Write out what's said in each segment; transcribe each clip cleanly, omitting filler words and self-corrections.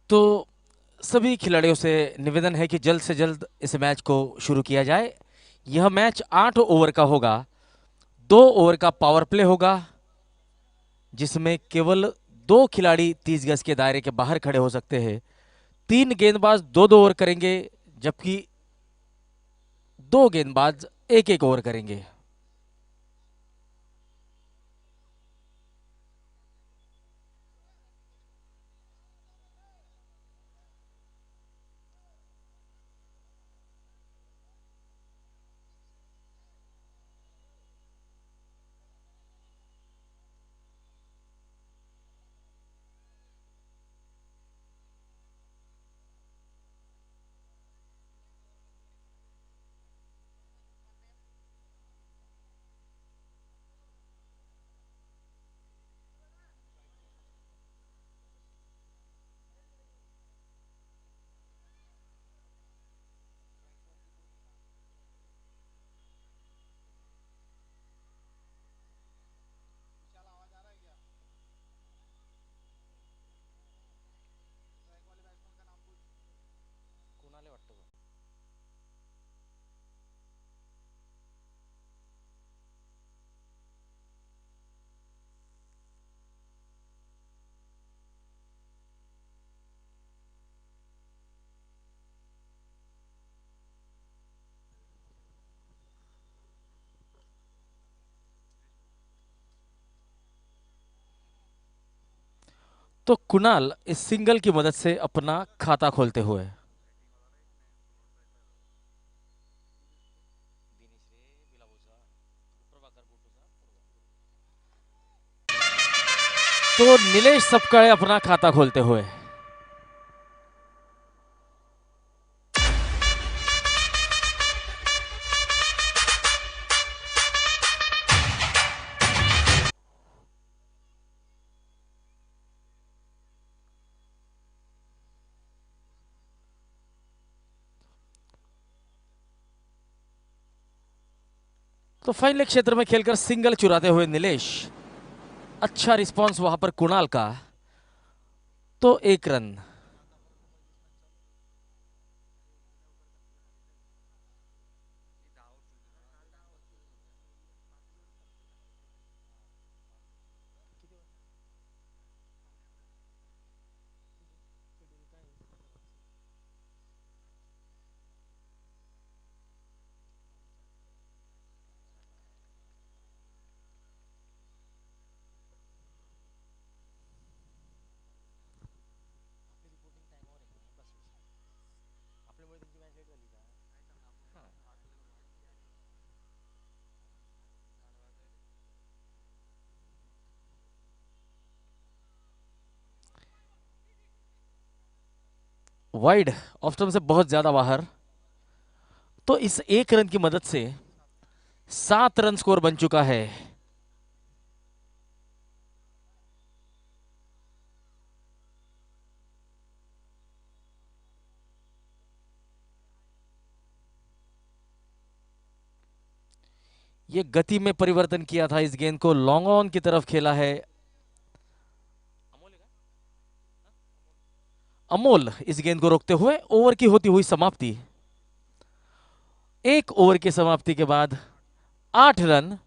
तो सभी खिलाड़ियों से निवेदन है कि जल्द से जल्द इस मैच को शुरू किया जाए। यह मैच 8 ओवर का होगा। 2 ओवर का पावर प्ले होगा, जिसमें केवल 2 खिलाड़ी 30 गज के दायरे के बाहर खड़े हो सकते हैं। 3 गेंदबाज 2-2 ओवर करेंगे, जबकि 2 गेंदबाज 1-1 ओवर करेंगे। तो कुणाल इस सिंगल की मदद से अपना खाता खोलते हुए, तो नीलेश सपकाळे अपना खाता खोलते हुए। तो फाइनल क्षेत्र में खेलकर सिंगल चुराते हुए नीलेश, अच्छा रिस्पांस वहां पर कुणाल का। तो 1 रन। वाइड, ऑफ स्टंप से बहुत ज्यादा बाहर। तो इस 1 रन की मदद से 7 रन स्कोर बन चुका है। ये गति में परिवर्तन किया था, इस गेंद को लॉन्ग ऑन की तरफ खेला है अमोल। इस गेंद को रोकते हुए ओवर की होती हुई समाप्ति। 1 ओवर की समाप्ति के बाद 8 रन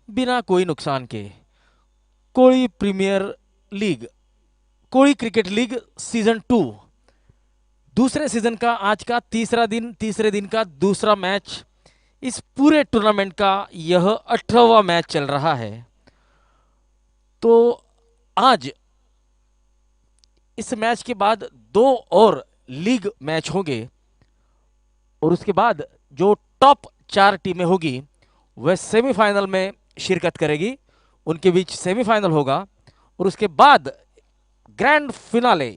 बिना कोई नुकसान के। कोड़ी प्रीमियर लीग, कोड़ी क्रिकेट लीग सीजन 2, दूसरे सीजन का आज का तीसरा दिन, तीसरे दिन का दूसरा मैच। इस पूरे टूर्नामेंट का यह 18वां मैच चल रहा है। तो आज इस मैच के बाद 2 और लीग मैच होंगे, और उसके बाद जो टॉप 4 टीमें होगी वह सेमीफाइनल में शिरकत करेगी। उनके बीच सेमीफाइनल होगा, और उसके बाद ग्रैंड फिनाले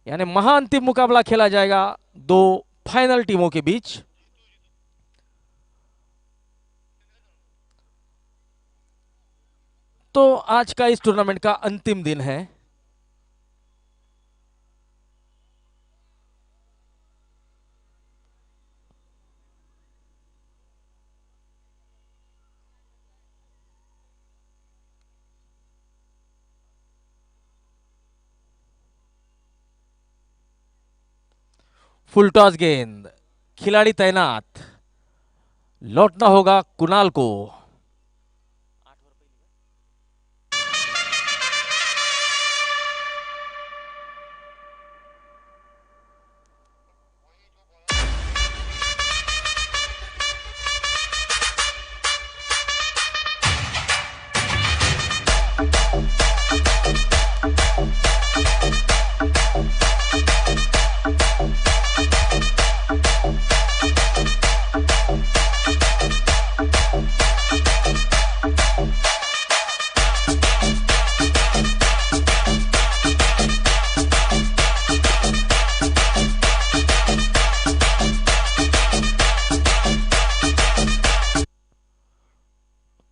यानी महाअंतिम मुकाबला खेला जाएगा 2 फाइनल टीमों के बीच। तो आज का इस टूर्नामेंट का अंतिम दिन है। फुल टॉस गेंद, खिलाड़ी तैनात, लौटना होगा कुणाल को।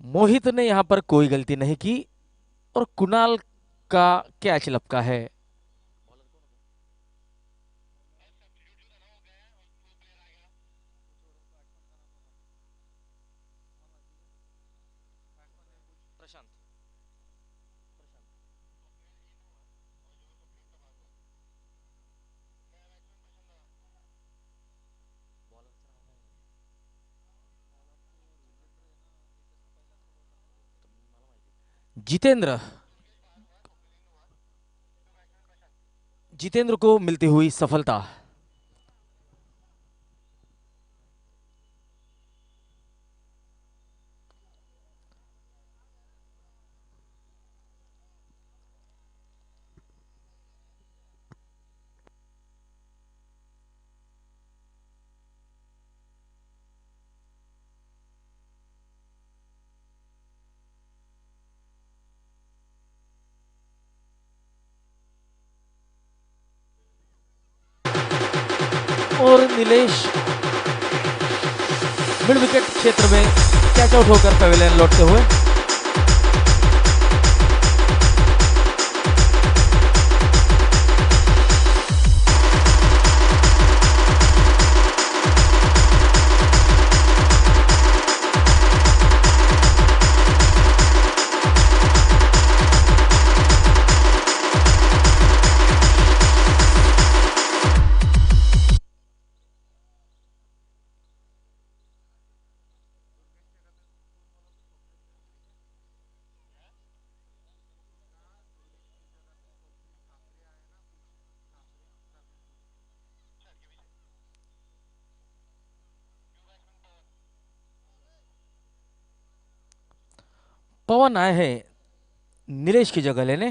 मोहित ने यहां पर कोई गलती नहीं की और कुणाल का कैच लपका है। जितेंद्र, जितेंद्र को मिलती हुई सफलता। और नीलेश मिड विकेट क्षेत्र में कैच आउट होकर पवेलियन लौटते हुए। पवन आए हैं नीलेश की जगह लेने।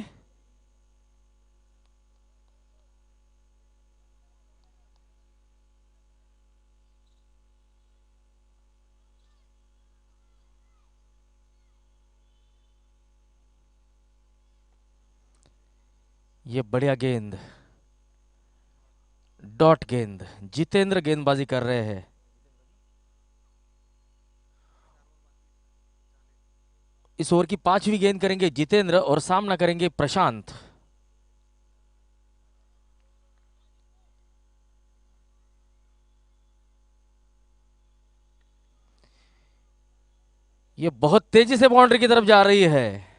ये बढ़िया गेंद, डॉट गेंद, जितेंद्र गेंदबाजी कर रहे हैं। इस ओवर की पांचवी गेंद करेंगे जितेंद्र और सामना करेंगे प्रशांत। ये बहुत तेजी से बाउंड्री की तरफ जा रही है।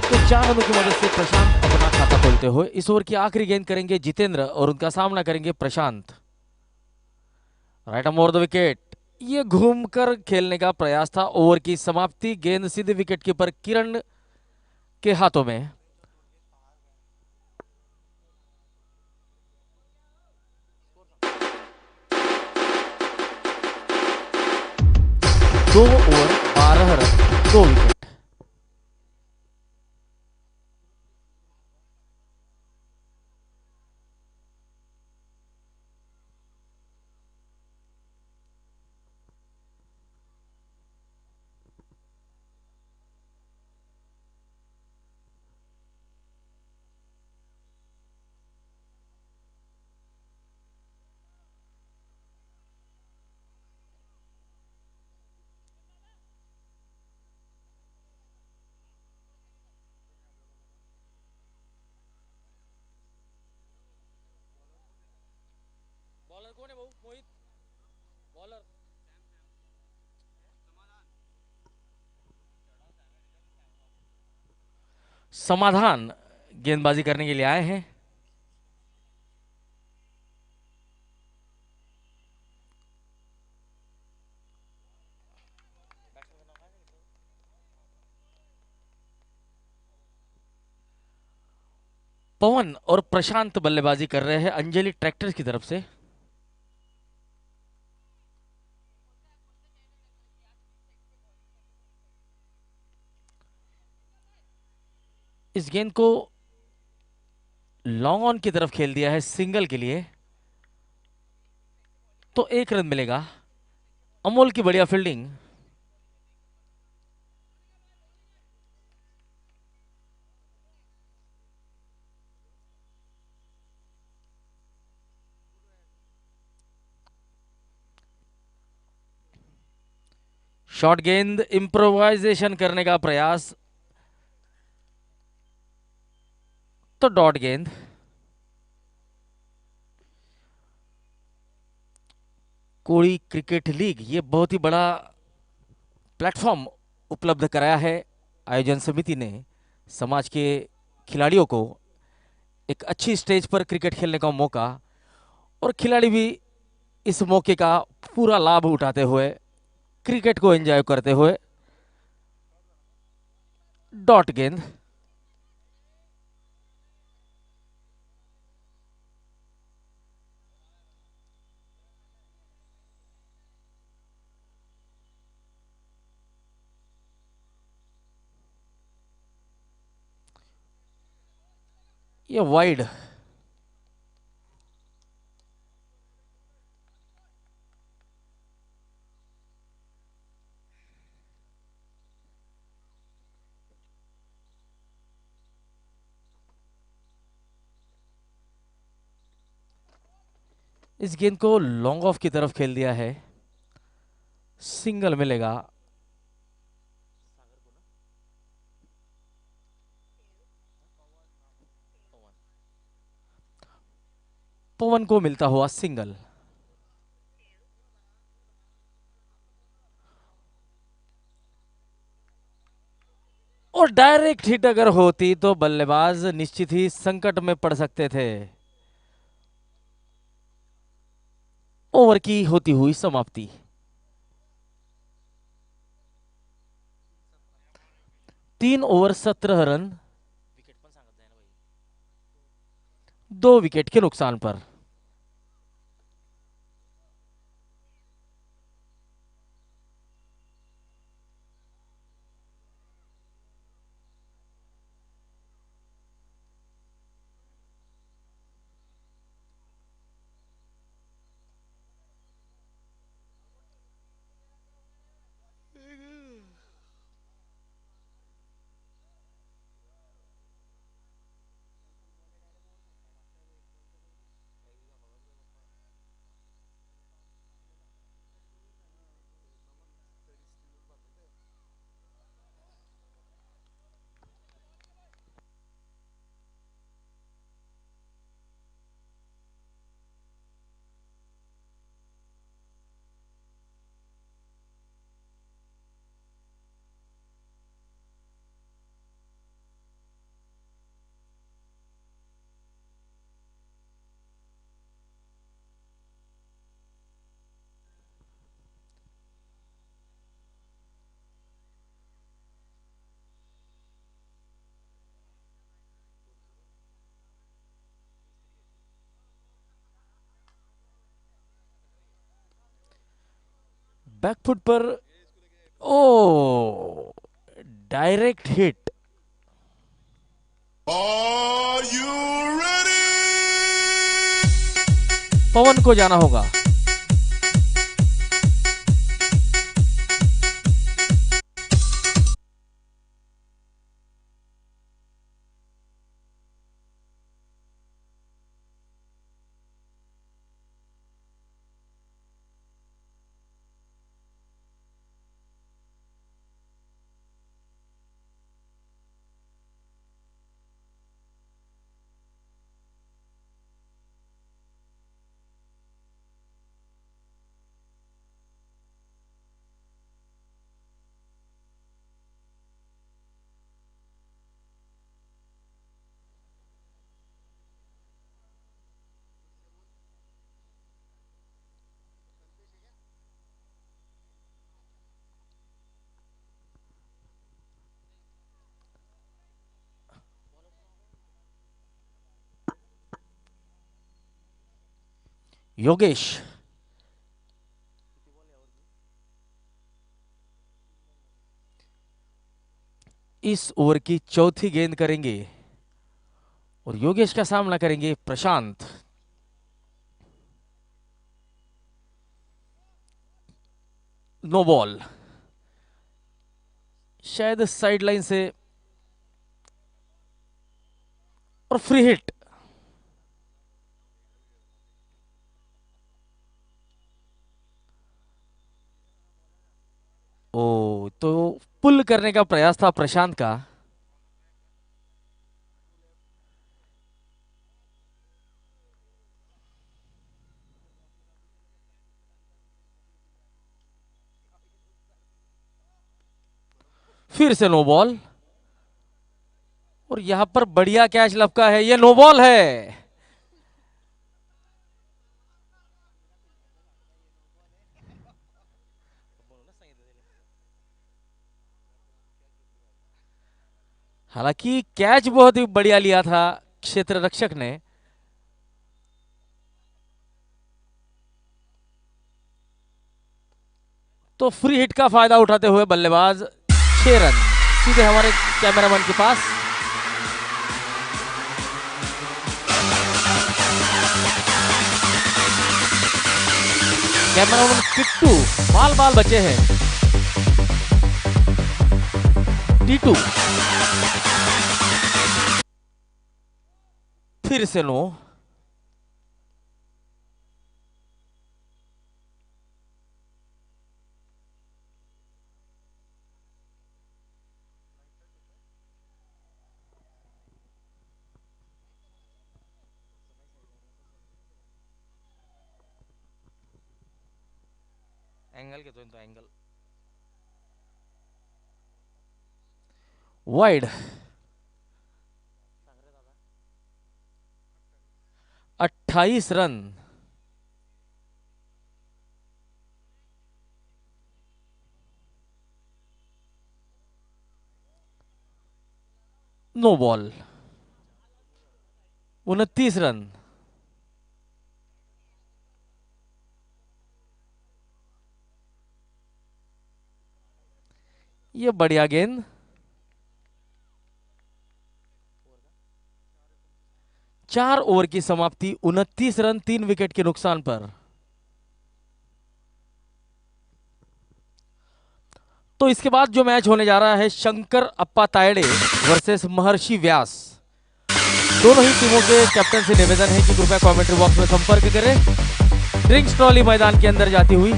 तो 4 रनों की मदद से प्रशांत अपना खाता खोलते हुए इस ओवर की आखिरी गेंद करेंगे जितेंद्र और उनका सामना करेंगे Prashant. Right on over the wicket. ये घूमकर खेलने का प्रयास था। ओवर की समाप्ति, गेंद सीधे विकेट कीपर किरण के हाथों में। दो ओवर 12 रन, 2 विकेट। समाधान गेंदबाजी करने के लिए आए हैं। पवन और प्रशांत बल्लेबाजी कर रहे हैं अंजलि ट्रैक्टर्स की तरफ से। इस गेंद को लॉन्ग ऑन की तरफ खेल दिया है सिंगल के लिए, तो 1 रन मिलेगा। अमोल की बढ़िया फील्डिंग। शॉर्ट गेंद, इंप्रोवाइजेशन करने का प्रयास, तो डॉट गेंद। कोड़ी क्रिकेट लीग ये बहुत ही बड़ा प्लेटफॉर्म उपलब्ध कराया है आयोजन समिति ने समाज के खिलाड़ियों को एक अच्छी स्टेज पर क्रिकेट खेलने का मौका, और खिलाड़ी भी इस मौके का पूरा लाभ उठाते हुए क्रिकेट को एंजॉय करते हुए। डॉट गेंद। ये वाइड। इस गेंद को लॉन्ग ऑफ की तरफ खेल दिया है, सिंगल मिलेगा। पवन को मिलता हुआ सिंगल। और डायरेक्ट हिट अगर होती तो बल्लेबाज निश्चित ही संकट में पड़ सकते थे। ओवर की होती हुई समाप्ति। 3 ओवर 17 रन, 2 विकेट के नुकसान पर। बैकफुट पर। Oh, direct hit. Are you ready? Pawan को जाना होगा। योगेश, इस ओवर की चौथी गेंद करेंगे और योगेश का सामना करेंगे प्रशांत। नो बॉल, शायद साइड लाइन से और फ्री हिट। ओ, तो पुल करने का प्रयास था प्रशांत का। फिर से नो बॉल और यहां पर बढ़िया कैच लपका है, ये नो बॉल है। हालांकि कैच बहुत ही बढ़िया लिया था क्षेत्र रक्षक ने। तो फ्री हिट का फायदा उठाते हुए बल्लेबाज 6 रन सीधे हमारे कैमरामैन के पास। कैमरामैन किट्टू, बाल बाल बचे हैं। टीटू, फिर से नो। एंगल के तो angle wide. 28 run. No ball, 29 run. ये बढ़िया गेंद। 4 ओवर की समाप्ति, 29 रन 3 विकेट के नुकसान पर। तो इसके बाद जो मैच होने जा रहा है शंकर अप्पा तायडे वर्सेस महर्षि व्यास। दोनों ही टीमों के कैप्टन से निवेदन है कि कृपया कमेंट्री बॉक्स में संपर्क करें। ड्रिंक्स ट्रॉली मैदान के अंदर जाती हुई।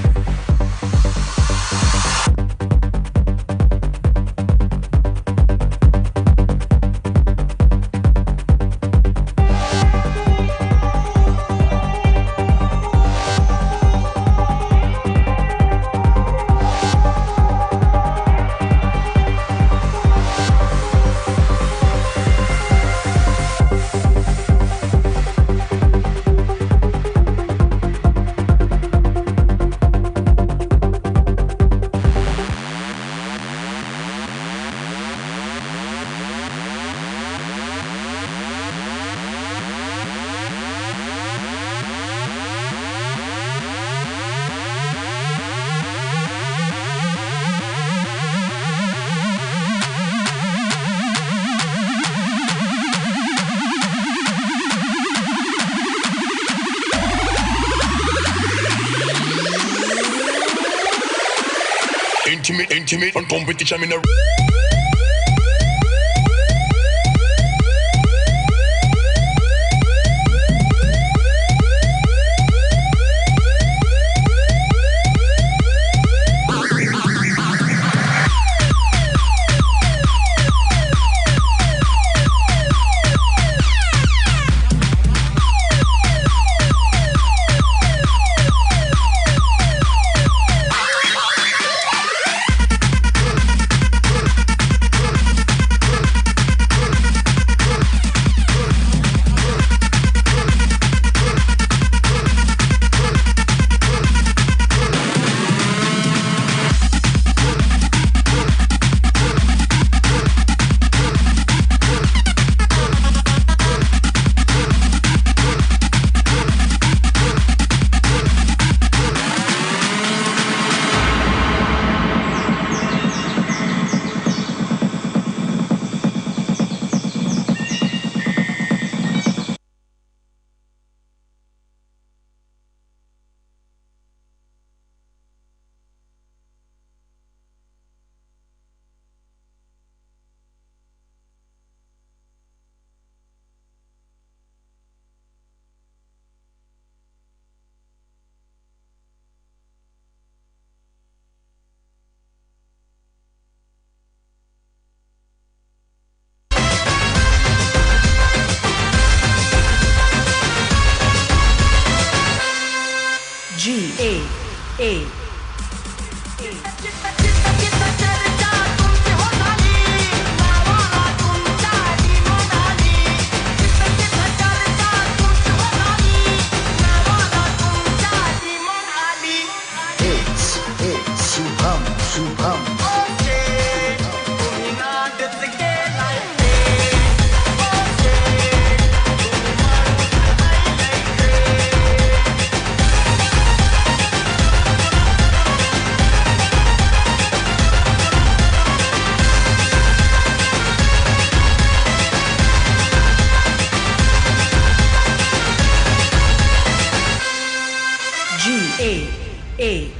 Intimate on competition in a A. Shubham, Shubham. G. A.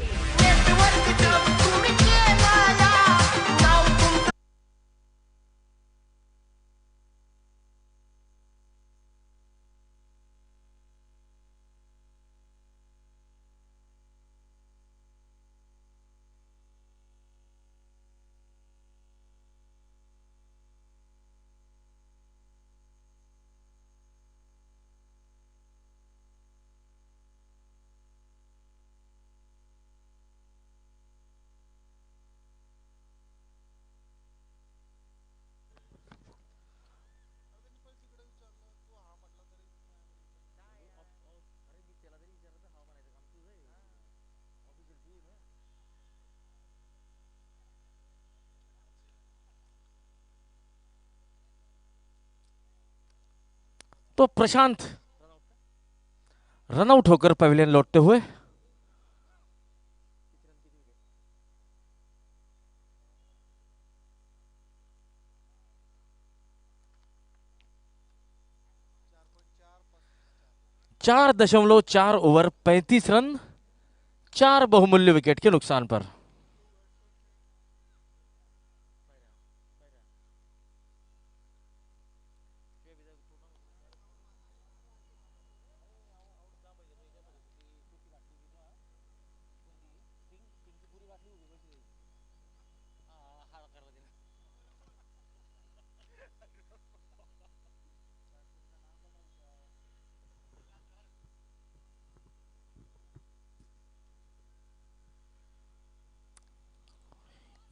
तो प्रशांत रनआउट होकर पवेलियन लौटते हुए। चार 4.4 ओवर 35 रन, 4 बहुमूल्य विकेट के नुकसान पर।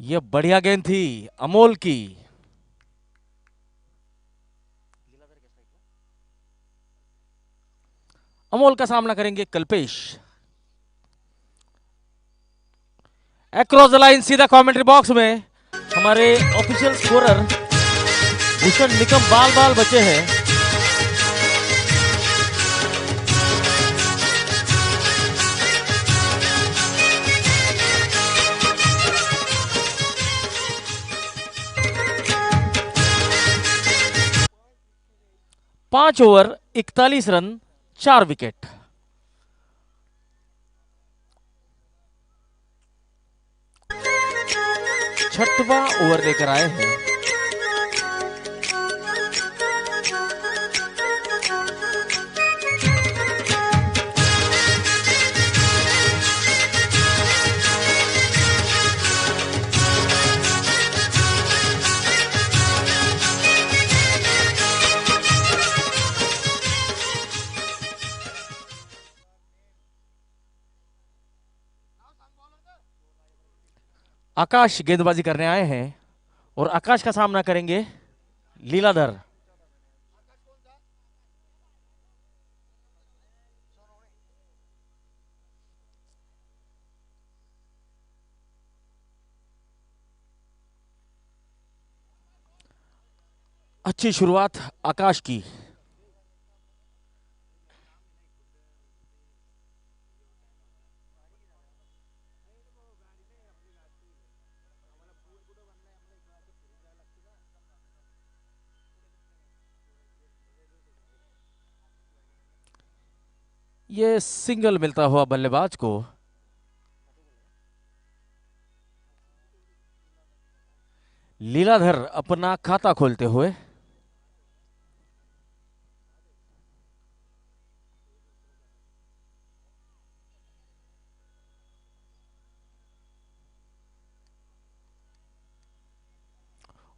यह बढ़िया गेंद थी अमोल की। अमोल का सामना करेंगे कल्पेश। अक्रॉस द लाइन सीधा कमेंट्री बॉक्स में हमारे ऑफिशियल स्कोरर भूषण निकम बाल बाल बचे हैं। पांच ओवर 41 रन, 4 विकेट। छठवां ओवर लेकर आए हैं। आकाश गेंदबाजी करने आए हैं और आकाश का सामना करेंगे लीलाधर। अच्छी शुरुआत आकाश की। ये सिंगल मिलता हुआ बल्लेबाज को। लीलाधर अपना खाता खोलते हुए।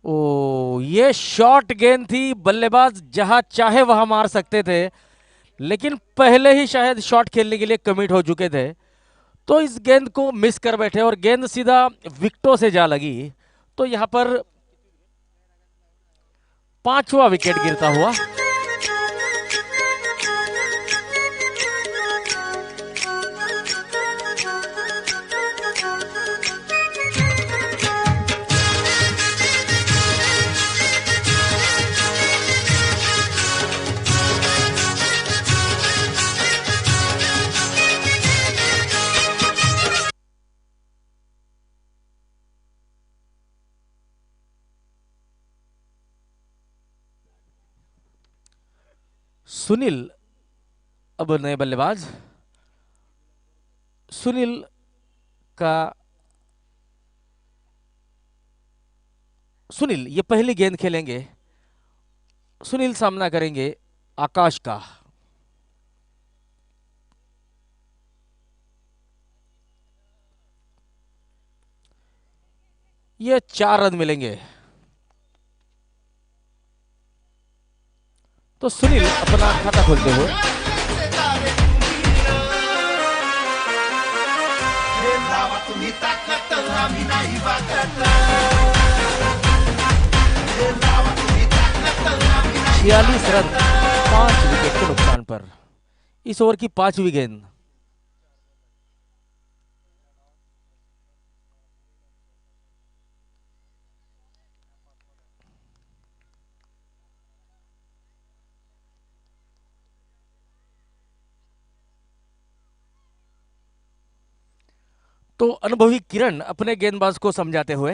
ओ, ये शॉर्ट गेंद थी। बल्लेबाज जहां चाहे वहां मार सकते थे, लेकिन पहले ही शायद शॉट खेलने के लिए कमिट हो चुके थे, तो इस गेंद को मिस कर बैठे और गेंद सीधा विकेटों से जा लगी। तो यहां पर पांचवा विकेट गिरता हुआ। सुनील अब नए बल्लेबाज। सुनील का सुनील ये पहली गेंद खेलेंगे। सुनील सामना करेंगे आकाश का। ये 4 रन मिलेंगे। तो सुनील अपना खाता खोलते हुए छियालीस रन 5 विकेट के नुकसान पर। इस ओवर की 5वीं गेंद। तो अनुभवी किरण अपने गेंदबाज को समझाते हुए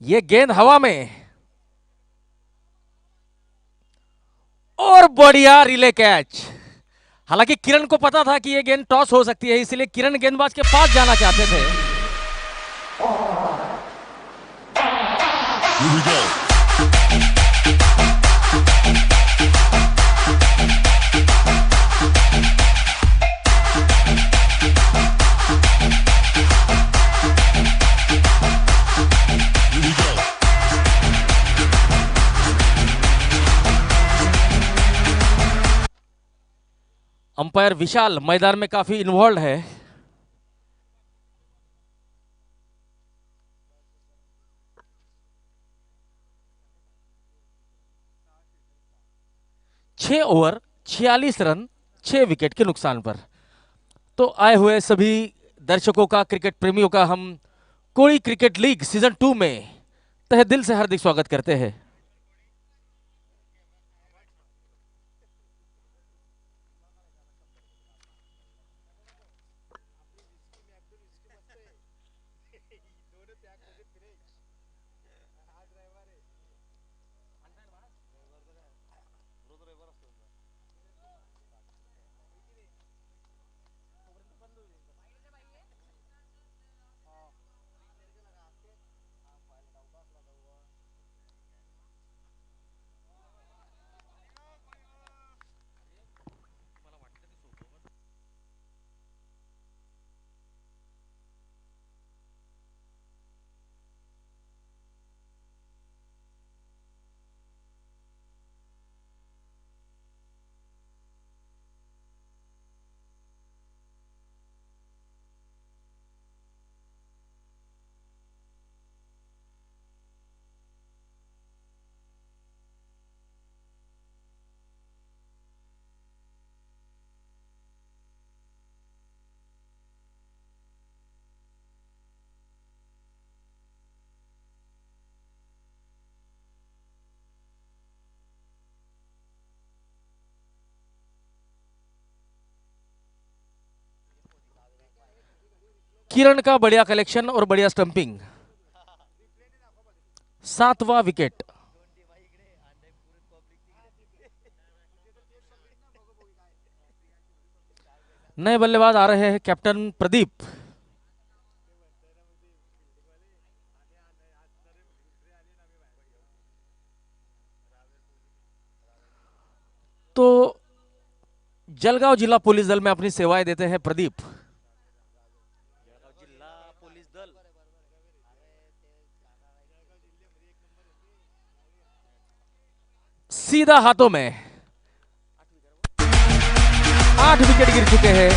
ये गेंद हवा में और बढ़िया रिले कैच। हालांकि किरण को पता था कि ये गेंद टॉस हो सकती है, इसलिए किरण गेंदबाज के पास जाना चाहते थे। Here we go. Here we go. Umpire विशाल मैदान में काफी इन्वॉल्व है। छह ओवर 46 रन 6 विकेट के नुकसान पर। तो आए हुए सभी दर्शकों का, क्रिकेट प्रेमियों का हम कोड़ी क्रिकेट लीग सीजन 2 में तहे दिल से हार्दिक स्वागत करते हैं। किरण का बढ़िया कलेक्शन और बढ़िया स्टंपिंग। 7वां विकेट। नए बल्लेबाज आ रहे हैं, कैप्टन प्रदीप। तो जलगांव जिला पुलिस दल में अपनी सेवाएं देते हैं प्रदीप। सीधा हाथों में 8 विकेट गिर चुके हैं।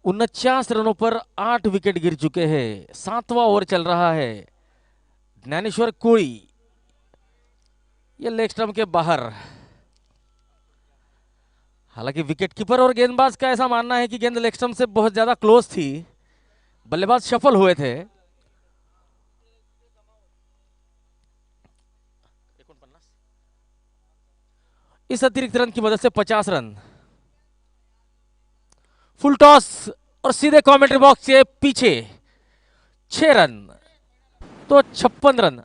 उनचास रनों पर 8 विकेट गिर चुके हैं। 7वां ओवर चल रहा है। ज्ञानेश्वर कोड़ी ये लेग स्टंप के बाहर। हालांकि विकेटकीपर और गेंदबाज का ऐसा मानना है कि गेंद लेग स्टंप से बहुत ज्यादा क्लोज थी, बल्लेबाज सफल हुए थे। इस अतिरिक्त रन की मदद से 50 रन। फुल टॉस और सीधे कमेंट्री बॉक्स के पीछे 6 रन, तो 56 रन।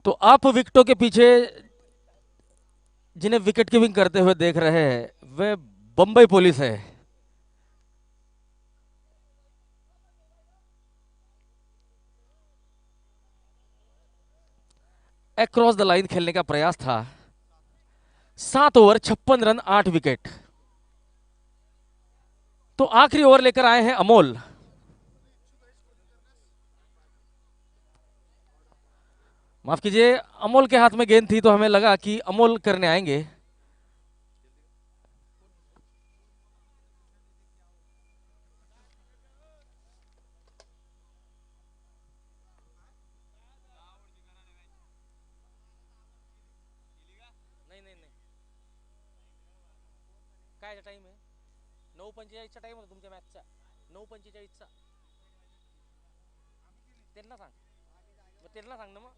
तो आप विकेटों के पीछे जिन्हें विकेट कीपिंग करते हुए देख रहे हैं वे बंबई पुलिस है। अक्रॉस द लाइन खेलने का प्रयास था। 7 ओवर 56 रन 8 विकेट। तो आखिरी ओवर लेकर आए हैं अमोल। माफ कीजिए, अमोल के हाथ में गेंद थी तो हमें लगा कि अमोल करने आएंगे। नहीं नहीं नहीं, काय टाइम आहे? 9:45चा टाइम होता तुमच्या मॅचचा, 9:45चा. त्यांना सांग, मग त्यांना सांग ना मग.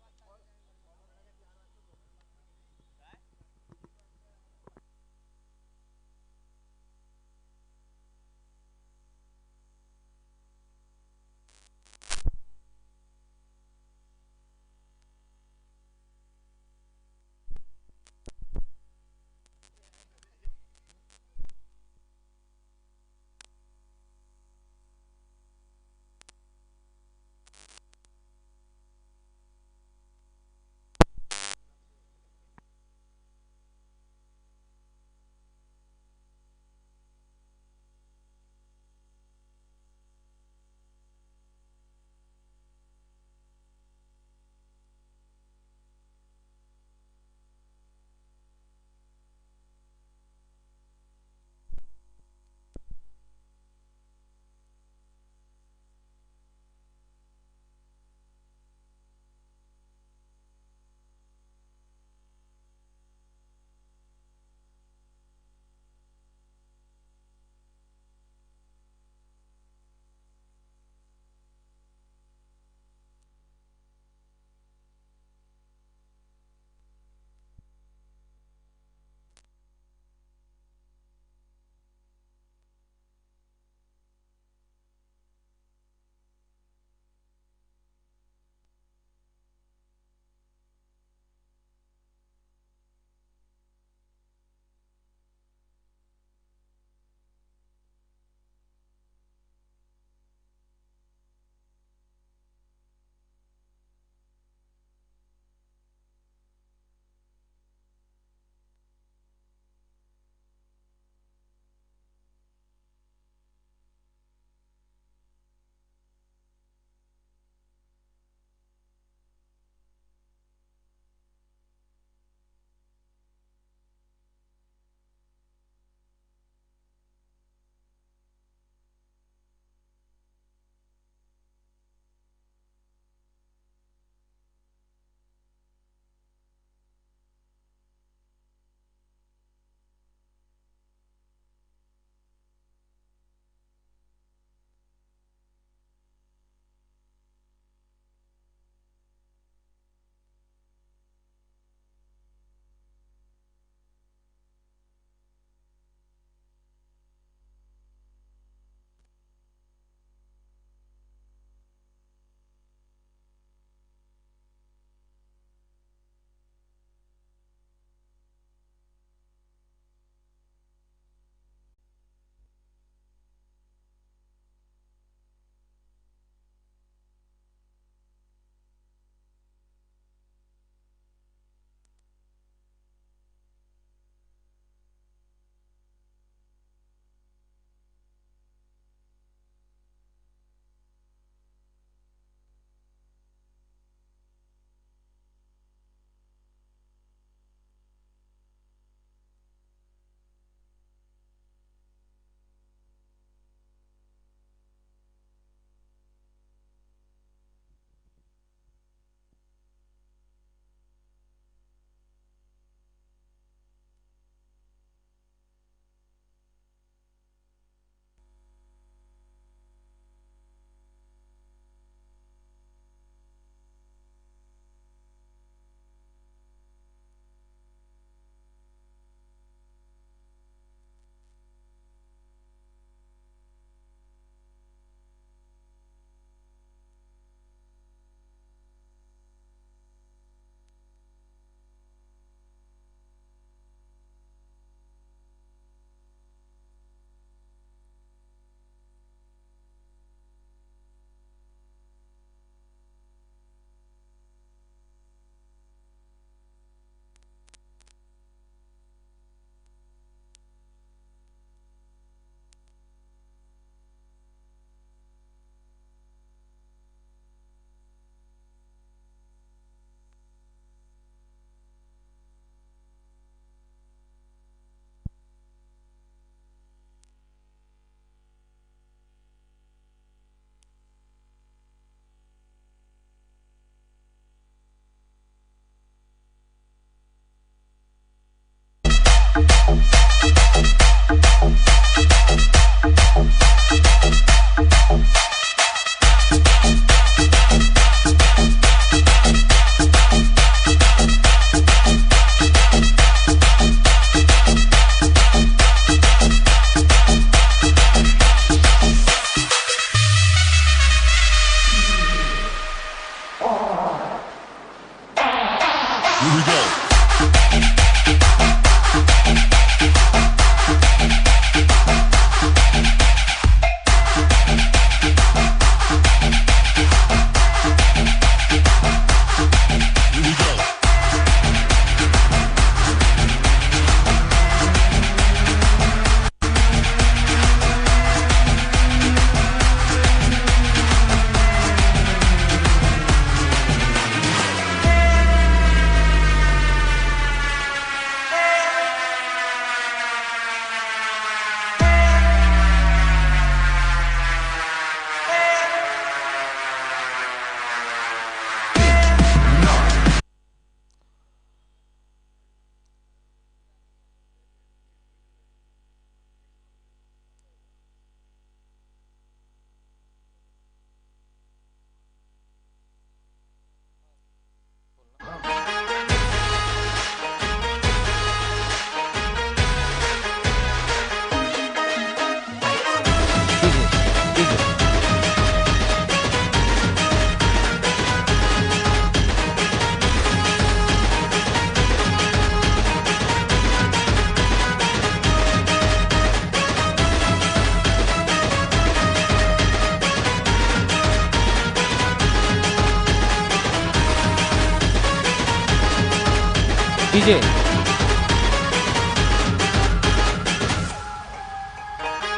DJ.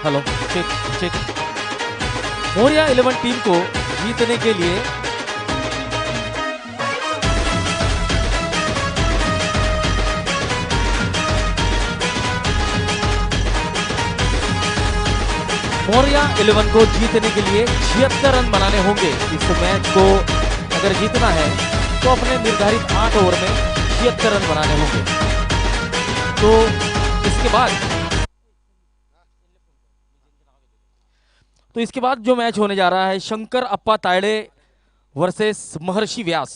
Hello, check check. Moriya 11 team को जीतने के लिए मोरिया 11 को जीतने के लिए 76 रन बनाने होंगे। इस मैच को अगर जीतना है तो अपने निर्धारित 8 ओवर में 76 रन बनाने होंगे। तो इसके बाद जो मैच होने जा रहा है, शंकर अप्पा तायड़े वर्सेस महर्षि व्यास।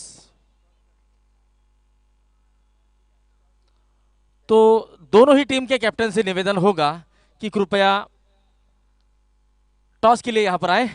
तो दोनों ही टीम के कैप्टन से निवेदन होगा कि कृपया टॉस के लिए यहां पर आए।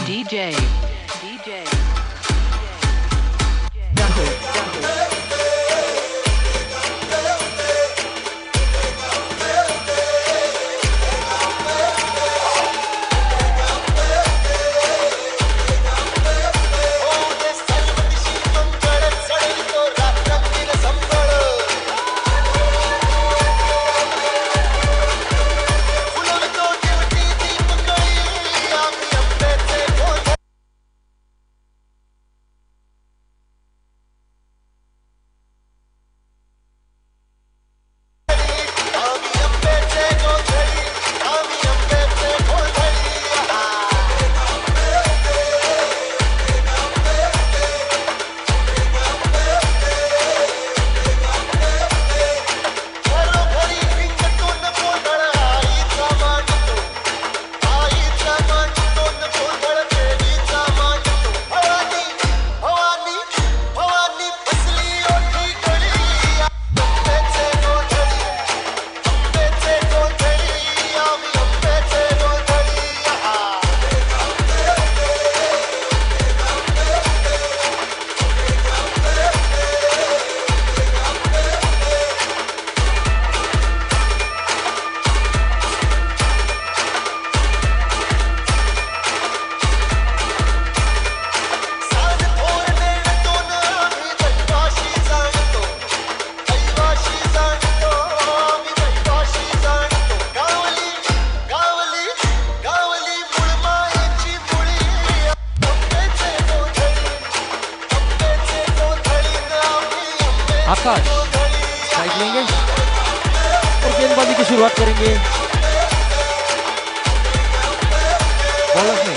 DJ. आकाश स्ट्राइक लेंगे और गेंदबाजी की शुरुआत करेंगे। बॉलर्स ने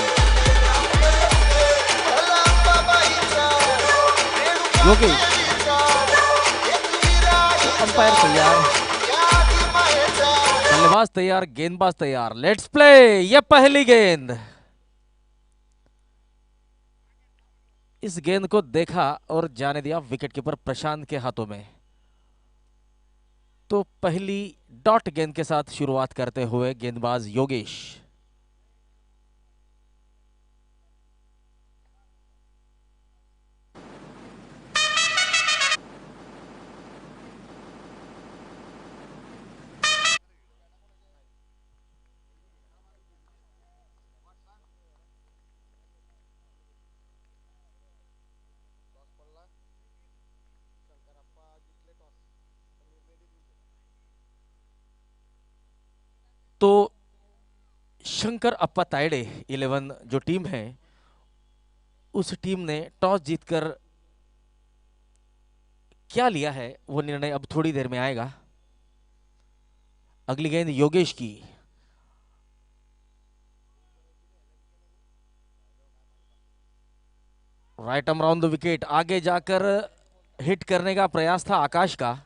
योगेश, अंपायर तैयार, बल्लेबाज तैयार, गेंदबाज तैयार। Let's play. ये पहली गेंद, इस गेंद को देखा और जाने दिया विकेट कीपर प्रशांत के हाथों में। तो पहली डॉट गेंद के साथ शुरुआत करते हुए गेंदबाज योगेश। तो शंकर अप्पा तायड़े 11 जो टीम है, उस टीम ने टॉस जीतकर क्या लिया है वो निर्णय अब थोड़ी देर में आएगा। अगली गेंद योगेश की। Right arm round the wicket, आगे जाकर हिट करने का प्रयास था आकाश का।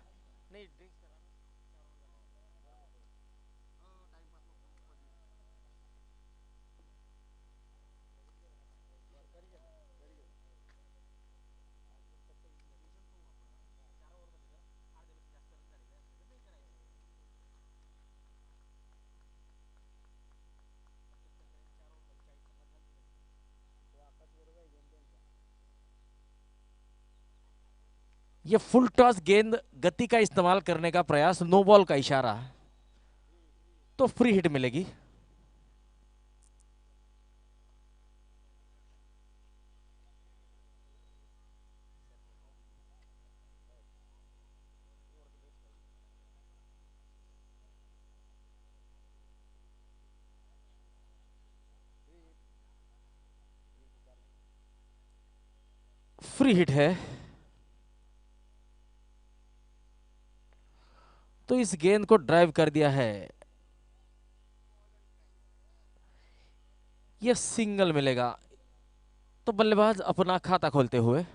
ये फुल टॉस गेंद, गति का इस्तेमाल करने का प्रयास, नो बॉल का इशारा, तो फ्री हिट मिलेगी। फ्री हिट है। तो इस गेंद को ड्राइव कर दिया है, यह सिंगल मिलेगा। तो बल्लेबाज अपना खाता खोलते हुए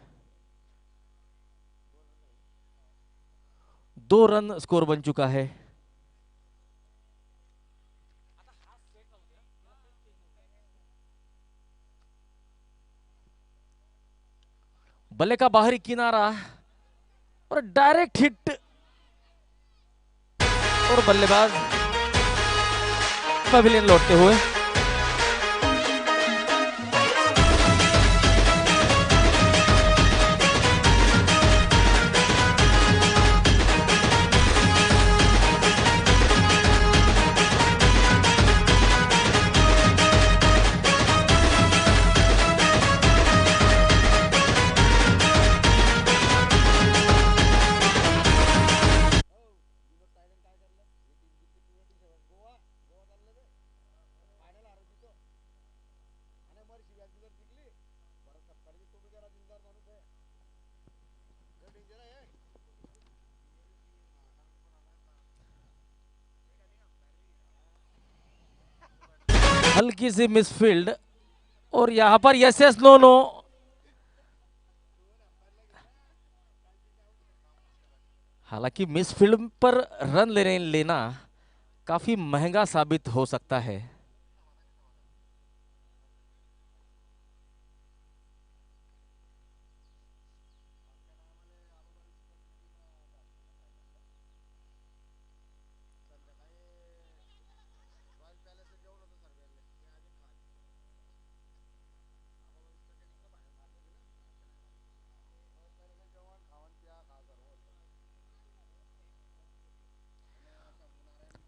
2 रन स्कोर बन चुका है। बल्ले का बाहरी किनारा और डायरेक्ट हिट, और बल्लेबाज पवेलियन लौटते हुए। हल्की सी मिसफील्ड, और यहां पर यस यस नो नो। हालांकि मिसफील्ड पर रन लेना काफी महंगा साबित हो सकता है।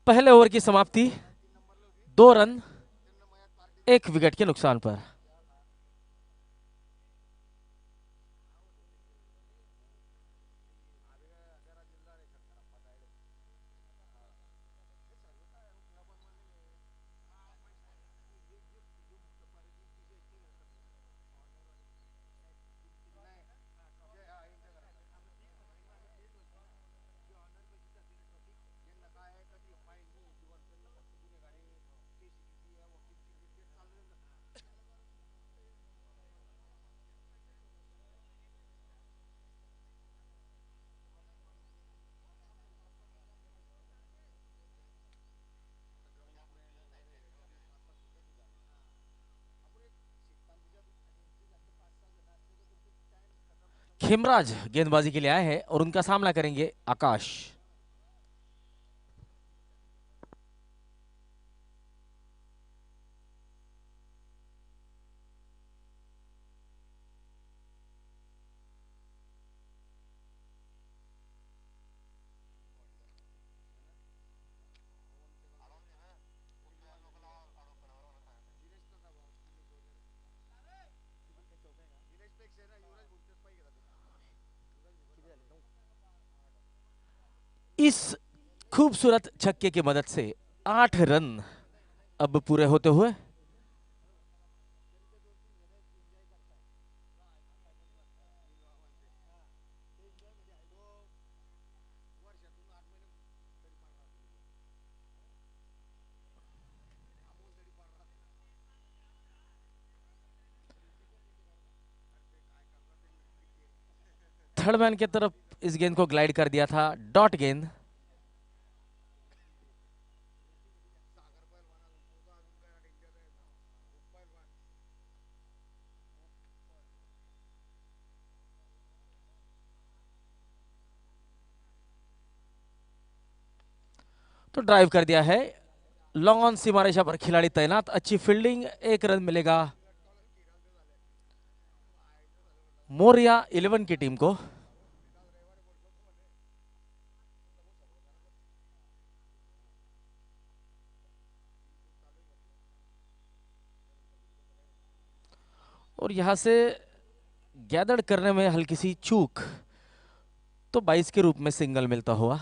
पहले ओवर की समाप्ति 2 रन 1 विकेट के नुकसान पर। खेमराज गेंदबाजी के लिए आए हैं और उनका सामना करेंगे आकाश। इस खूबसूरत छक्के की मदद से 8 रन अब पूरे होते हुए। थर्ड मैन की तरफ इस गेंद को ग्लाइड कर दिया था, डॉट गेंद। तो ड्राइव कर दिया है, लॉन्ग ऑन सीमा रेखा पर खिलाड़ी तैनात, अच्छी फील्डिंग, 1 रन मिलेगा मोरिया 11 की टीम को। और यहाँ से गैदर करने में हल्की सी चूक, तो 22 के रूप में सिंगल मिलता हुआ।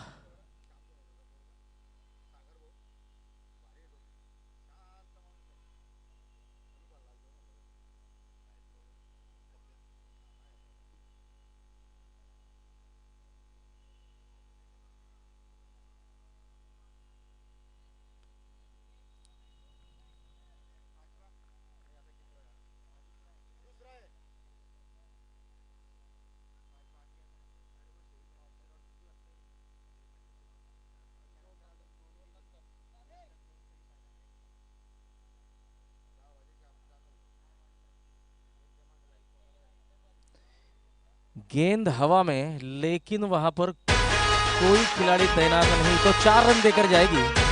गेंद हवा में, लेकिन वहां पर कोई खिलाड़ी तैनात नहीं, तो 4 रन देकर जाएगी।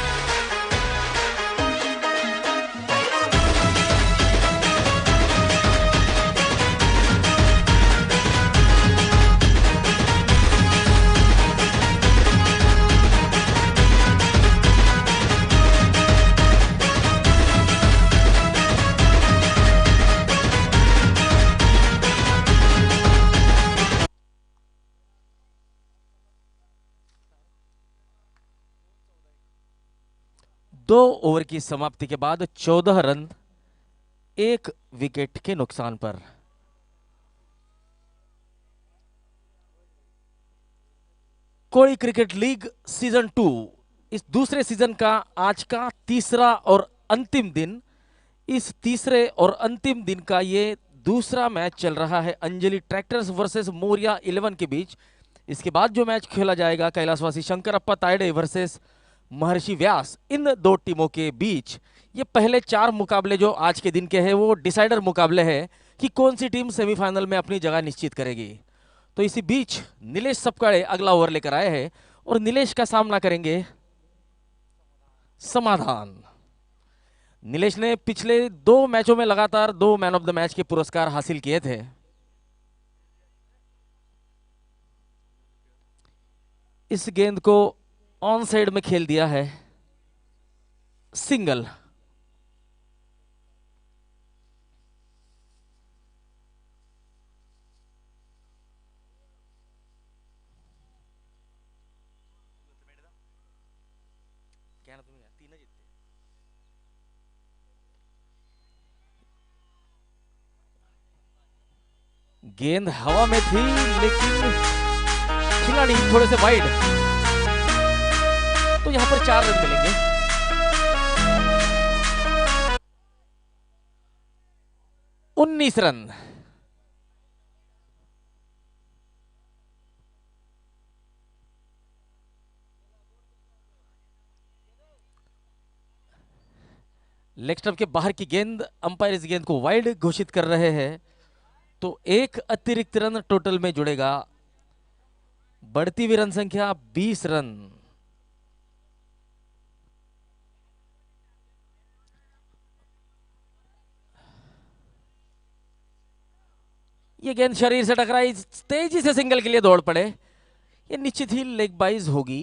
दो ओवर की समाप्ति के बाद 14 रन 1 विकेट के नुकसान पर। कोई क्रिकेट लीग सीजन 2 इस दूसरे सीजन का आज का तीसरा और अंतिम दिन। इस तीसरे और अंतिम दिन का ये दूसरा मैच चल रहा है अंजलि ट्रैक्टर्स वर्सेस मोरिया 11 के बीच। इसके बाद जो मैच खेला जाएगा कैलाशवासी शंकरप्पा तायडे वर्सेस महर्षि व्यास, इन दो टीमों के बीच। ये पहले 4 मुकाबले जो आज के दिन के हैं वो डिसाइडर मुकाबले हैं कि कौन सी टीम सेमीफाइनल में अपनी जगह निश्चित करेगी। तो इसी बीच नीलेश सपकाळे अगला ओवर लेकर आए हैं और नीलेश का सामना करेंगे समाधान। नीलेश ने पिछले 2 मैचों में लगातार 2 मैन ऑफ द मैच के पुरस्कार हासिल किए थे। इस गेंद को ऑन साइड में खेल दिया है, सिंगल। गेंद हवा में थी, लेकिन खिलाड़ी थोड़े से वाइड, तो यहां पर 4 रन मिलेंगे। उन्नीस रन। लेग स्टंप के बाहर की गेंद, अंपायर इस गेंद को वाइड घोषित कर रहे हैं, तो 1 अतिरिक्त रन टोटल में जुड़ेगा। बढ़ती हुई रन संख्या 20 रन। ये गेंद शरीर से टकराई, तेजी से सिंगल के लिए दौड़ पड़े। ये निश्चित ही लेग बाइज होगी,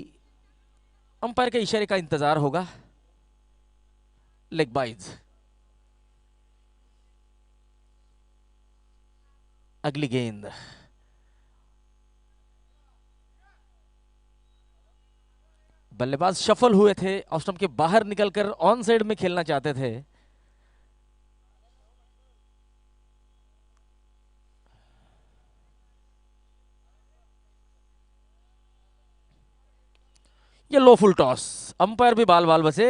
अंपायर के इशारे का इंतजार होगा। Leg byes. अगली गेंद, बल्लेबाज शफल हुए थे, ऑफ स्टंप के बाहर निकलकर ऑन साइड में खेलना चाहते थे। ये लो फुल टॉस, अंपायर भी बाल बाल बसे,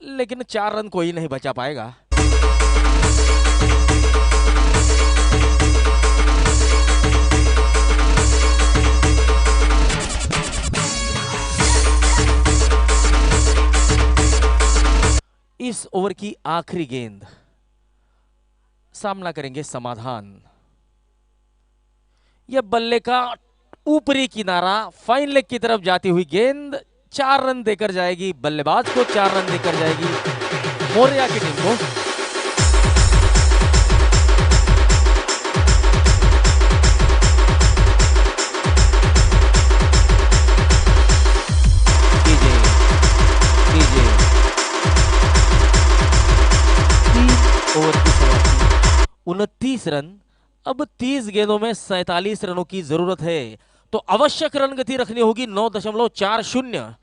लेकिन 4 रन कोई नहीं बचा पाएगा। इस ओवर की आखिरी गेंद, सामना करेंगे समाधान। यह बल्ले का ऊपरी किनारा, फाइन लेग की तरफ जाती हुई गेंद 4 रन देकर जाएगी बल्लेबाज को, 4 रन देकर जाएगी मोरिया की टीम को। ओवर की समाप्ति 29 रन। अब 30 गेंदों में 47 रनों की जरूरत है, तो आवश्यक रन गति रखनी होगी 9.40।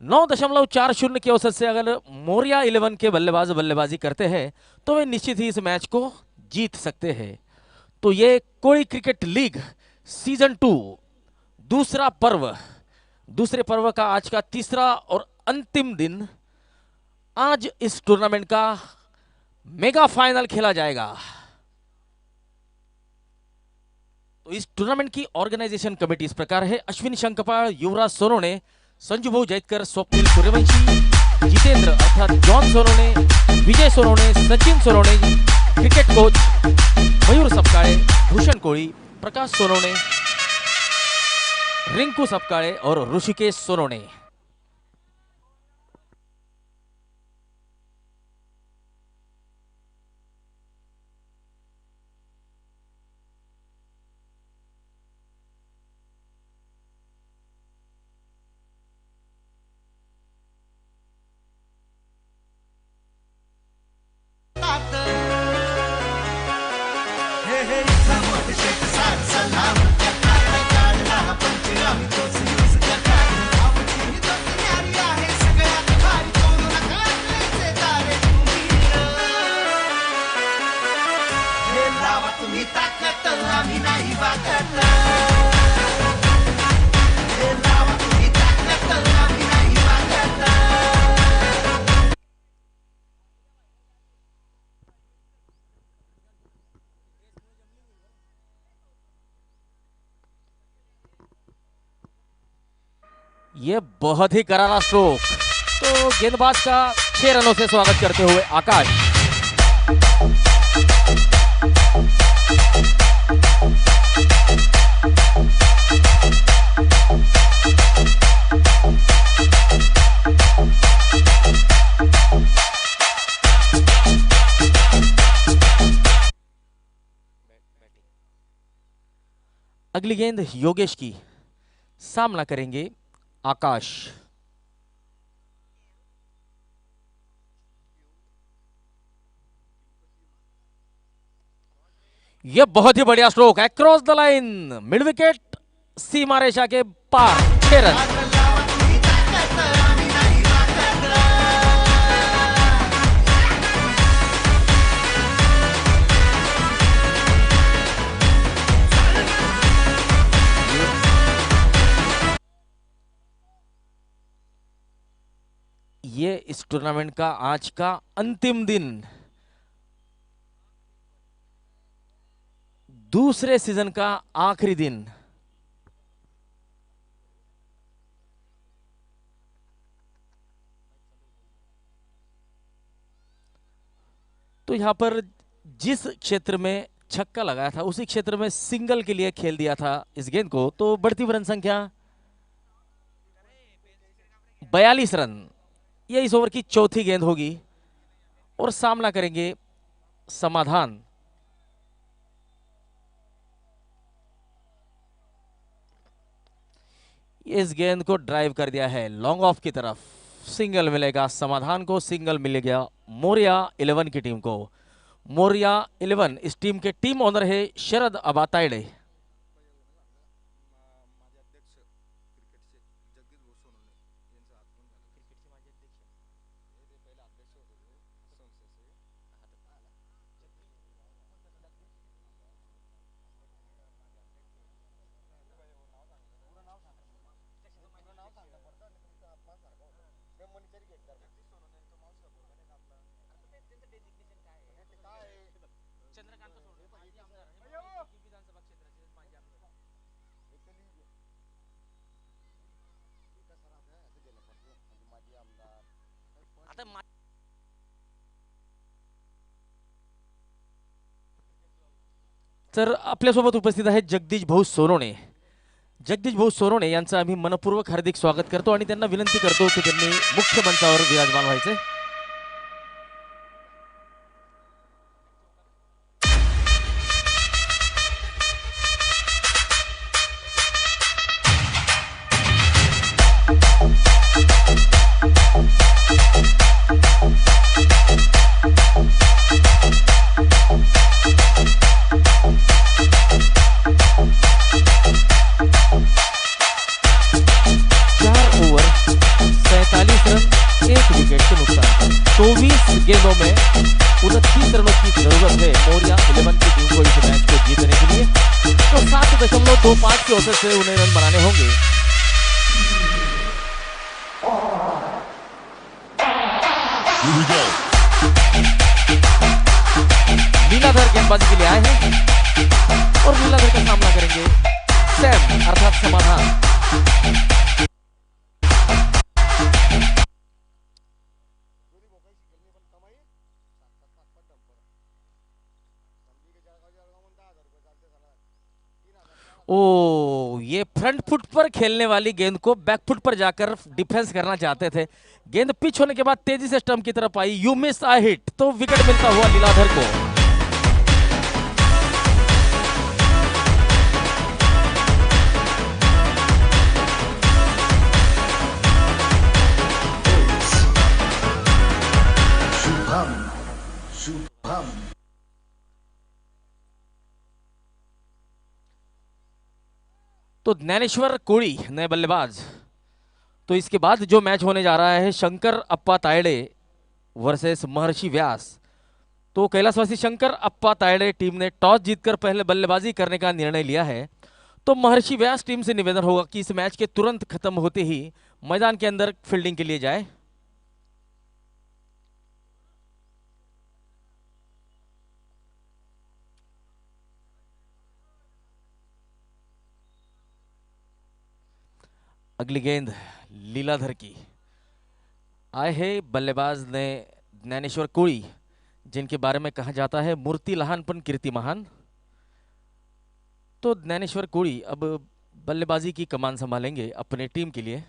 9.40 के औसत से अगर मोरिया 11 के बल्लेबाज बल्लेबाजी करते हैं तो वे निश्चित ही इस मैच को जीत सकते हैं। तो ये कोड़ी क्रिकेट लीग सीजन 2 दूसरा पर्व, दूसरे पर्व का आज का तीसरा और अंतिम दिन। आज इस टूर्नामेंट का मेगा फाइनल खेला जाएगा। तो इस टूर्नामेंट की ऑर्गेनाइजेशन कमेटी इस प्रकार है: अश्विनी शंकपाल, युवराज सोनोने, संजू भाऊ जैतकर, स्वप्निल सूर्यवंशी, जितेंद्र अर्थात जॉन सोनोने, विजय सोनोने, सचिन सोनोने, क्रिकेट कोच मयूर सपकाळे, भूषण कोळी, प्रकाश सोनोने, रिंकू सपकाळे और ऋषिकेश सोनोने। ये बहुत ही करारा स्ट्रोक। तो गेंदबाज का 6 रनों से स्वागत करते हुए आकाश। अगली गेंद योगेश की, सामना करेंगे आकाश। यह बहुत ही बढ़िया स्ट्रोक है, cross the line, mid wicket, सीमा रेखा के पार, 6 रन। ये इस टूर्नामेंट का आज का अंतिम दिन, दूसरे सीजन का आखिरी दिन। तो यहां पर जिस क्षेत्र में छक्का लगाया था उसी क्षेत्र में सिंगल के लिए खेल दिया था इस गेंद को, तो बढ़ती हुई रन संख्या 42 रन। यह इस ओवर की चौथी गेंद होगी और सामना करेंगे समाधान। इस गेंद को ड्राइव कर दिया है लॉन्ग ऑफ की तरफ, सिंगल मिलेगा समाधान को, सिंगल मिलेगा मोरिया 11 की टीम को। मोरिया 11 इस टीम के टीम ओनर है शरद अबातायडे। तर आपल्यासोबत उपस्थित आहे जगदीश भाऊ सोनोने। जगदीश भाऊ सोनोने यांचं आम्ही मनपूर्वक हार्दिक स्वागत करतो आणि त्यांना विनंती करतो की त्यांनी मुख्य मंचावर विराजमान व्हायचे। गेंदों में 29 रनों की जरूरत है मौर्या 11 की टीम को इस मैच को जीतने के लिए। तो 7.25 के औसत से उन्हें रन बनाने होंगे। Here we go. लीलाधर गेंदबाजी के लिए आए हैं और लीलाधर का सामना करेंगे सैम अर्थात समाधान। ओ, ये फ्रंट फुट पर खेलने वाली गेंद को बैक फुट पर जाकर डिफेंस करना चाहते थे। गेंद पिच होने के बाद तेजी से स्टंप की तरफ आई, यू मिस आ हिट, तो विकेट मिलता हुआ लीलाधर को। शुभम शुभम तो ज्ञानेश्वर कोड़ी नए बल्लेबाज। तो इसके बाद जो मैच होने जा रहा है शंकर अप्पा तायड़े वर्सेस महर्षि व्यास। तो कैलाशवासी शंकर अप्पा तायड़े टीम ने टॉस जीतकर पहले बल्लेबाजी करने का निर्णय लिया है। तो महर्षि व्यास टीम से निवेदन होगा कि इस मैच के तुरंत खत्म होते ही मैदान के अंदर फील्डिंग के लिए जाए। अगली गेंद लीलाधर की। आए हैं बल्लेबाज ने ज्ञानेश्वर कोड़ी, जिनके बारे में कहा जाता है मूर्ति लहानपण कीर्ति महान। तो ज्ञानेश्वर कोड़ी अब बल्लेबाजी की कमान संभालेंगे अपने टीम के लिए।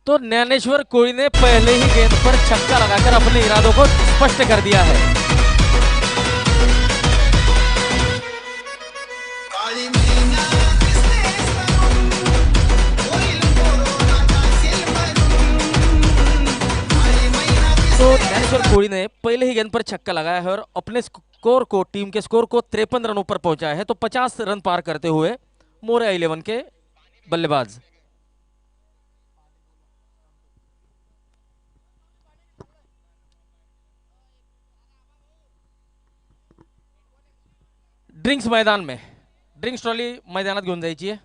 तो ज्ञानेश्वर कोड़ी ने पहले ही गेंद पर छक्का लगाकर अपने इरादों को स्पष्ट कर दिया है। तो ज्ञानेश्वर कोड़ी ने पहले ही गेंद पर छक्का लगाया है और अपने स्कोर को, टीम के स्कोर को 53 रनों पर पहुंचाया है। तो 50 रन पार करते हुए मौर्या 11 के बल्लेबाज। ड्रिंक्स मैदान में, ड्रिंक्स ट्रॉली मैदानात घेऊन जायची आहे।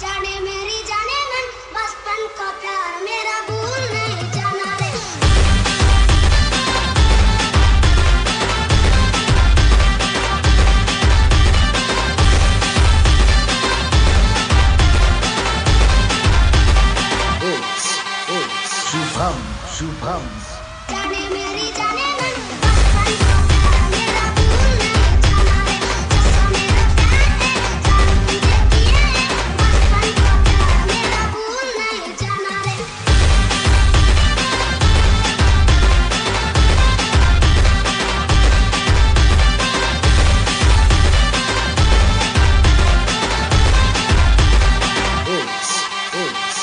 जाने मेरी जाने मन बचपन का प्यार मेरा भूल नहीं जाना रे। शुभम शुभम जाने मेरी जाने मन बचपन का प्यार मेरा भूल नहीं जाना रे। जैसा मेरा प्यार है जान तुझे किया है, बचपन का प्यार मेरा भूल नहीं जाना रे।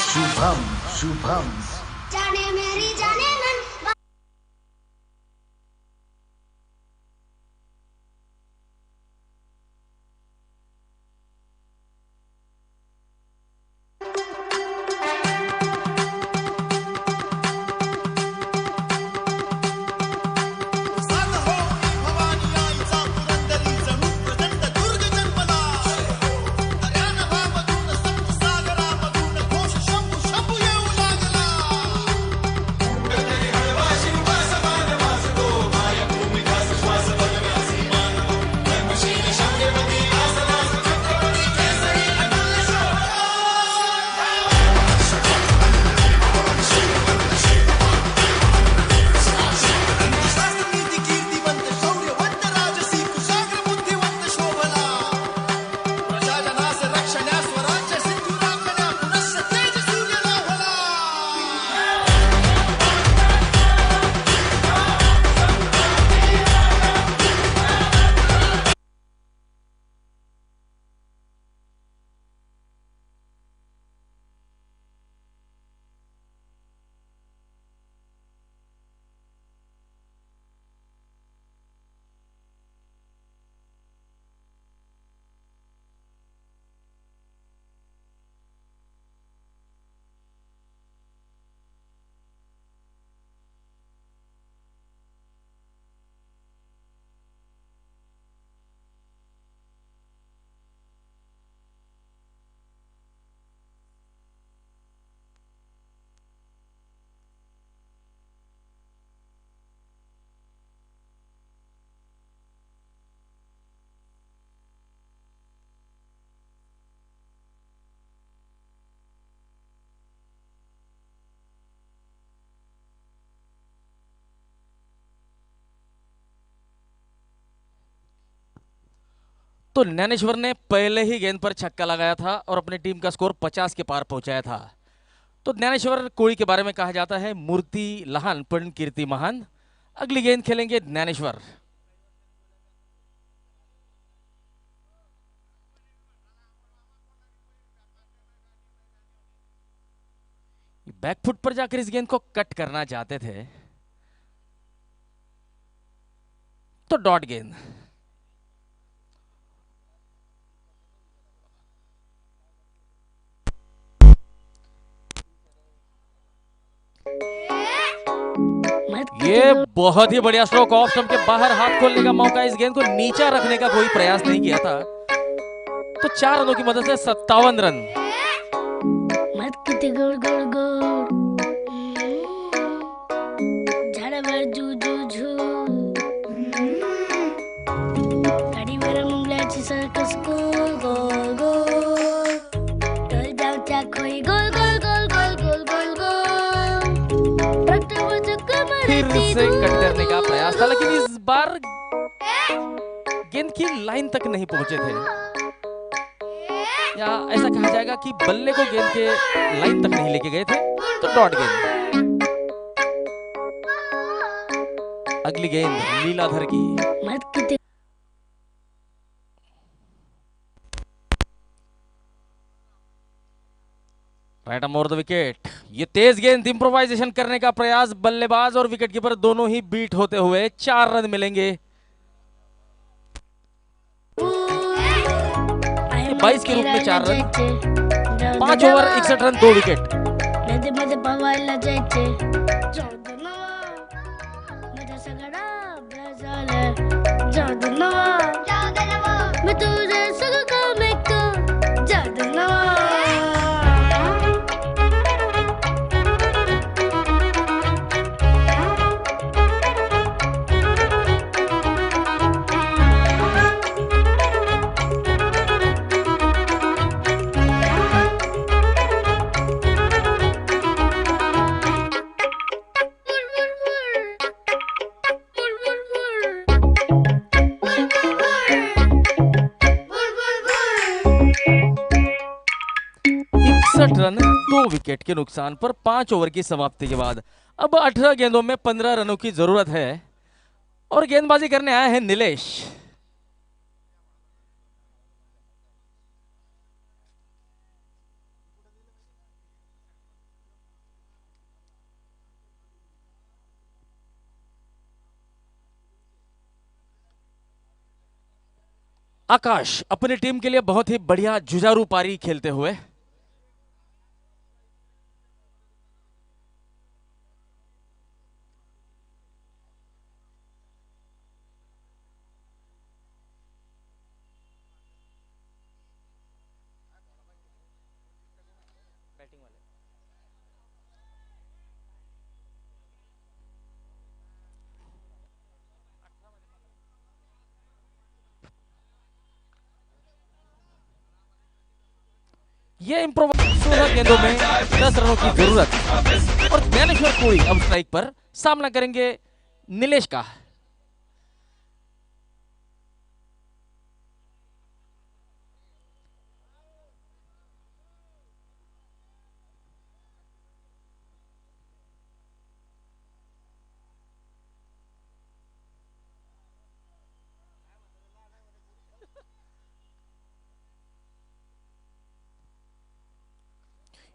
शुभम शुभम जाने मेरी जाने मन शंभू येऊ लागला तो ज्ञानेश्वर ने पहले ही गेंद पर छक्का लगाया था और अपनी टीम का स्कोर 50 के पार पहुंचाया था। तो ज्ञानेश्वर कोळी के बारे में कहा जाता है मूर्ति लहान पण कीर्ति महान। अगली गेंद खेलेंगे ज्ञानेश्वर। बैकफुट पर जाकर इस गेंद को कट करना चाहते थे, तो डॉट गेंद। ये बहुत ही बढ़िया स्ट्रोक, ऑफ स्टंप के बाहर हाथ खोलने का मौका, इस गेंद को नीचा रखने का कोई प्रयास नहीं किया था। तो 4 रनों की मदद से 57 रन। मत किते गोल गोल गोल झाडावर जू जू झू गाडीवर मुंगल्याची सर्कस गोल गोल गोल टोल जाऊच्या खोई गोल गोल गोल गोल गोल गोल गोल ट्रॅक्टरवर चक्कर फिर मारती से कट करने का प्रयास था, लेकिन इस बार गेंद की लाइन तक नहीं पहुंचे थे, या ऐसा कहा जाएगा कि बल्ले को गेंद के लाइन तक नहीं लेके गए थे। तो डॉट गेंद। अगली गेंद लीलाधर की। मत किते right arm over the wicket. ये तेज गेंद, इंप्रोवाइजेशन करने का प्रयास, बल्लेबाज और विकेट कीपर दोनों ही बीट होते हुए 4 रन मिलेंगे। 22 के रूप में 4 रन, 5 ओवर 61 रन 2 विकेट। मध्ये मध्ये पवायला जायचे जाऊ नवा माझा सगळा अभ्यास झाला जाऊ नवा मी तुझे सगळं काम ऐकतो जाऊ नवा रन 2 विकेट के नुकसान पर 5 ओवर की समाप्ति के बाद अब 18 गेंदों में 15 रनों की जरूरत है और गेंदबाजी करने आया है नीलेश। आकाश अपनी टीम के लिए बहुत ही बढ़िया जुझारू पारी खेलते हुए ये इंप्रोवाइज 16 गेंदों में 10 रनों की जरूरत और ज्ञानेश्वर कोळी अब स्ट्राइक पर सामना करेंगे नीलेश का।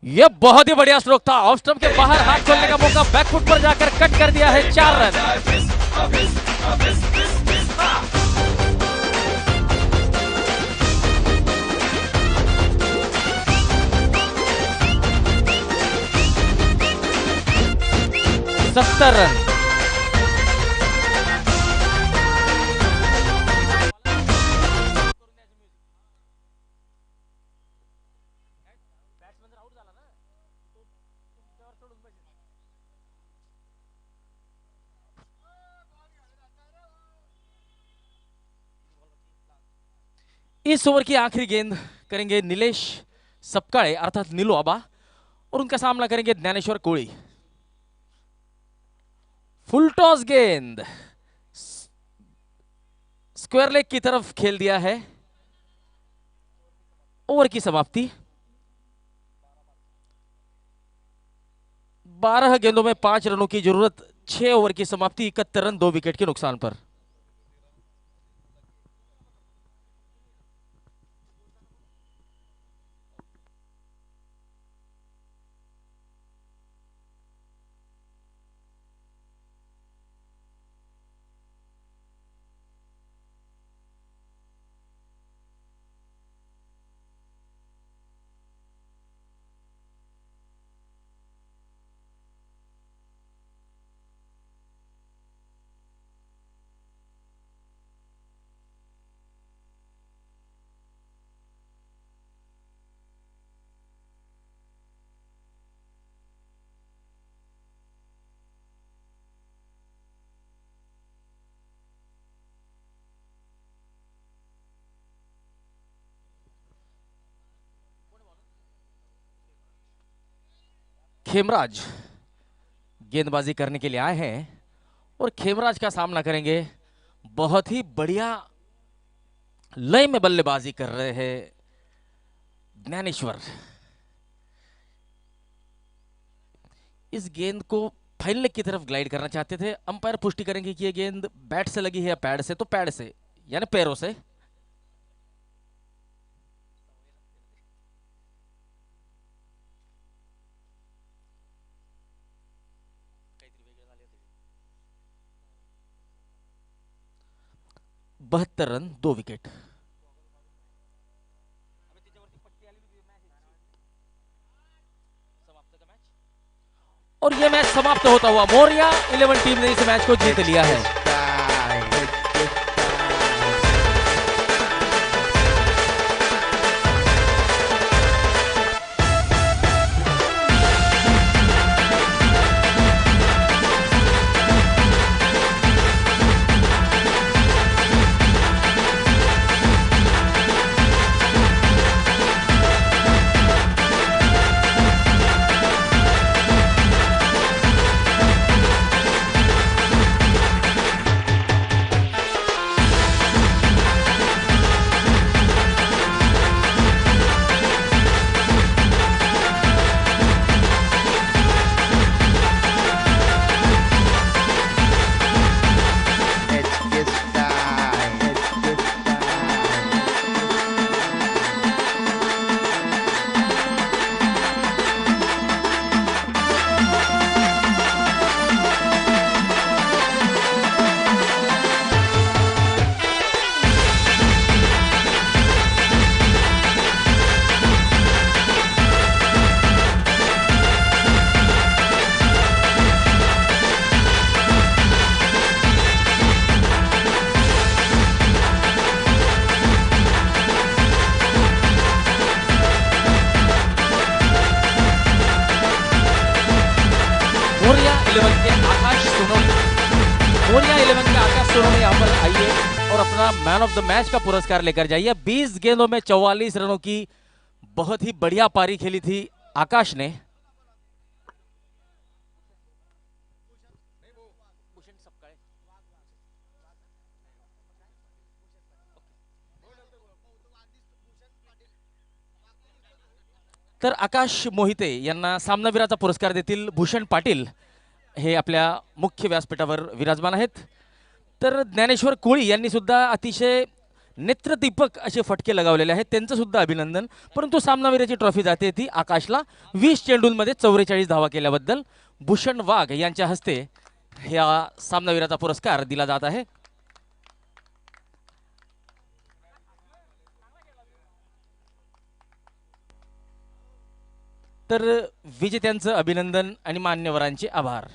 यह बहुत ही बढ़िया स्ट्रोक था, ऑफ स्टंप के बाहर हाथ खोलने का मौका, बैकफुट पर जाकर कट कर दिया है 4 रन। सत्तर रन। इस ओवर की आखिरी गेंद करेंगे नीलेश सपकाळे अर्थात नीलू आबा और उनका सामना करेंगे ज्ञानेश्वर कोळी। फुल टॉस गेंद स्क्वायर लेग की तरफ खेल दिया है ओवर की समाप्ति। 12 गेंदों में 5 रनों की जरूरत, 6 ओवर की समाप्ति, 71 रन 2 विकेट के नुकसान पर। खेमराज गेंदबाजी करने के लिए आए हैं और खेमराज का सामना करेंगे बहुत ही बढ़िया लय में बल्लेबाजी कर रहे हैं ज्ञानेश्वर। इस गेंद को फाइनल की तरफ ग्लाइड करना चाहते थे, अंपायर पुष्टि करेंगे कि यह गेंद बैट से लगी है या पैड से, तो पैड से यानी पैरों से। बहत्तर रन 2 विकेट। और यह मैच समाप्त होता हुआ मौर्या 11 टीम ने इस मैच को जीत लिया है। मैन ऑफ द मैच का पुरस्कार लेकर जाइए। 20 गेंदों में 44 रनों की बहुत ही बढ़िया पारी खेली थी आकाश ने। तर आकाश मोहिते यांना सामनावीराचा पुरस्कार देतील भूषण पाटील, हे आपल्या मुख्य व्यासपीठावर विराजमान आहेत। तर ज्ञानेश्वर कोळी यांनी सुद्धा अतिशय नेत्रदीपक असे फटके लगावलेले आहेत, त्यांचं सुद्धा अभिनंदन। परंतु सामनावीराची ट्रॉफी जाते ती आकाशला 20 चेंडूंमध्ये 44 धावा केल्याबद्दल। भूषण वाघ यांच्या हस्ते ह्या सामनावीराचा पुरस्कार दिला जात आहे। तर विजेत्यांचं अभिनंदन आणि मान्यवरांचे आभार।